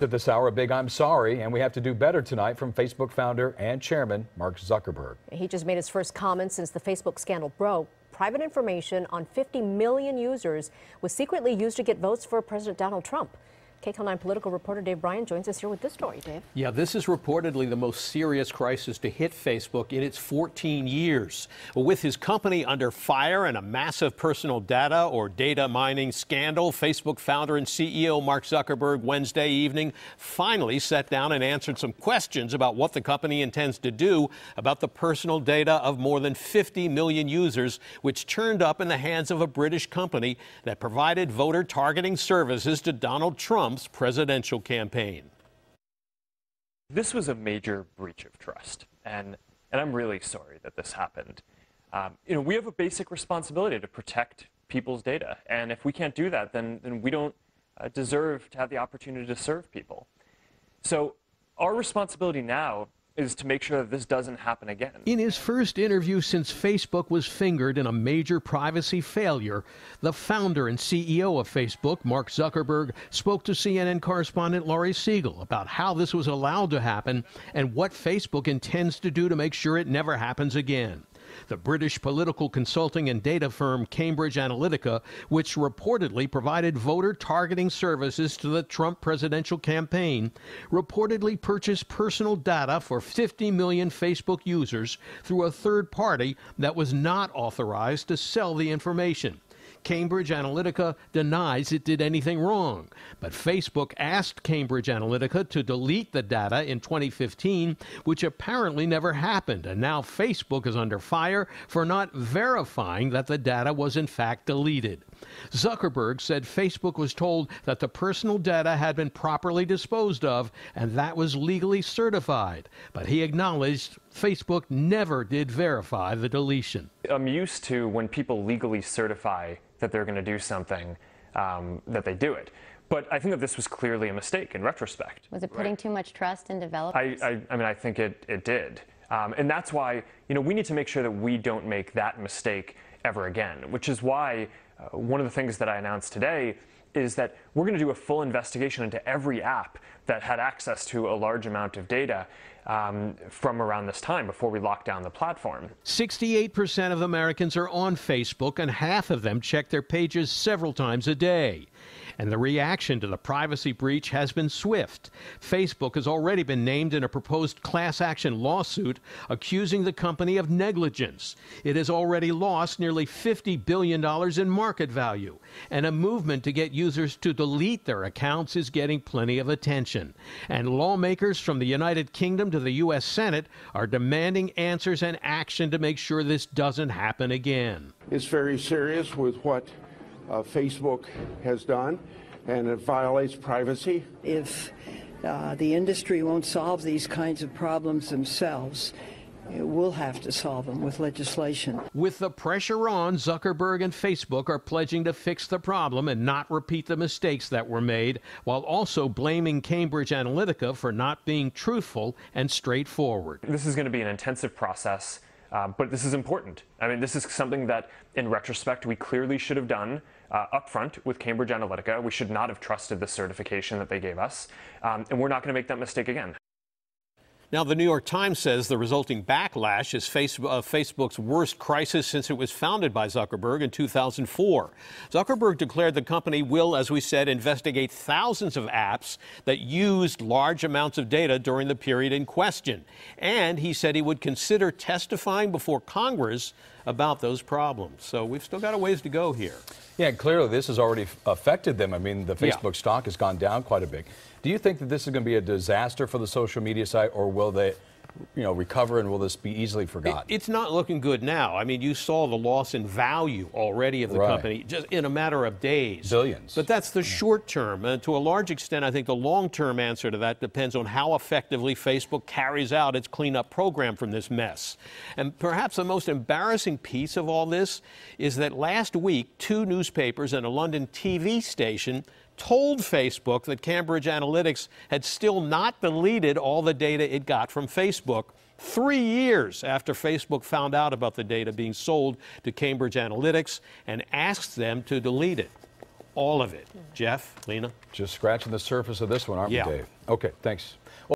At this hour, a big I'm sorry, and we have to do better tonight from Facebook founder and chairman Mark Zuckerberg. He just made his first comment since the Facebook scandal broke. Private information on 50 million users was secretly used to get votes for President Donald Trump. KCAL 9 political reporter Dave Bryan joins us here with this story. Dave. Yeah, this is reportedly the most serious crisis to hit Facebook in its 14 years. With his company under fire and a massive personal data or data mining scandal, Facebook founder and CEO Mark Zuckerberg Wednesday evening finally sat down and answered some questions about what the company intends to do about the personal data of more than 50 million users, which turned up in the hands of a British company that provided voter targeting services to Donald Trump's presidential campaign. This was a major breach of trust, and I'm really sorry that this happened. We have a basic responsibility to protect people's data, and if we can't do that, then we don't deserve to have the opportunity to serve people. So our responsibility now is to make sure that this doesn't happen again. In his first interview since Facebook was fingered in a major privacy failure, the founder and CEO of Facebook, Mark Zuckerberg, spoke to CNN correspondent Laurie Siegel about how this was allowed to happen and what Facebook intends to do to make sure it never happens again. The British political consulting and data firm Cambridge Analytica, which reportedly provided voter targeting services to the Trump presidential campaign, reportedly purchased personal data for 50 million Facebook users through a third party that was not authorized to sell the information. Cambridge Analytica denies it did anything wrong, but Facebook asked Cambridge Analytica to delete the data in 2015, which apparently never happened, and now Facebook is under fire for not verifying that the data was in fact deleted. Zuckerberg said Facebook was told that the personal data had been properly disposed of, and that was legally certified, but he acknowledged Facebook never did verify the deletion. I'm used to when people legally certify that they're going to do something, that they do it. But I think that this was clearly a mistake in retrospect. Was it putting too much trust in developers? I think it did. And that's why, we need to make sure that we don't make that mistake ever again, which is why one of the things that I announced today is that we're going to do a full investigation into every app that had access to a large amount of data from around this time before we locked down the platform. 68% of Americans are on Facebook, and half of them check their pages several times a day. And the reaction to the privacy breach has been swift. Facebook has already been named in a proposed class action lawsuit accusing the company of negligence. It has already lost nearly $50 billion in market value, and a movement to get users to delete their accounts is getting plenty of attention. And lawmakers from the United Kingdom to the U.S. Senate are demanding answers and action to make sure this doesn't happen again. It's very serious with what Facebook has done, and it violates privacy. If the industry won't solve these kinds of problems themselves, we'll have to solve them with legislation. With the pressure on, Zuckerberg and Facebook are pledging to fix the problem and not repeat the mistakes that were made, while also blaming Cambridge Analytica for not being truthful and straightforward. This is going to be an intensive process, but this is important. This is something that, in retrospect, we clearly should have done up front with Cambridge Analytica. We should not have trusted the certification that they gave us, and we're not going to make that mistake again. Now, the New York Times says the resulting backlash is Facebook's worst crisis since it was founded by Zuckerberg in 2004. Zuckerberg declared the company will, as we said, investigate thousands of apps that used large amounts of data during the period in question. And he said he would consider testifying before Congress about those problems. So we've still got a ways to go here. Yeah, clearly this has already affected them. The Facebook stock has gone down quite a bit. Do you think that this is going to be a disaster for the social media site, or will they recover, and will this be easily forgotten? It's not looking good now. You saw the loss in value already of the company just in a matter of days. Billions. But that's the short term. To a large extent, I think the long-term answer to that depends on how effectively Facebook carries out its cleanup program from this mess. And perhaps the most embarrassing piece of all this is that last week, 2 newspapers and a London TV station told Facebook that Cambridge Analytica had still not deleted all the data it got from Facebook 3 years after Facebook found out about the data being sold to Cambridge Analytica and asked them to delete it. all of it. Jeff, Lena? Just scratching the surface of this one, aren't we, Yeah. Dave? Okay, thanks.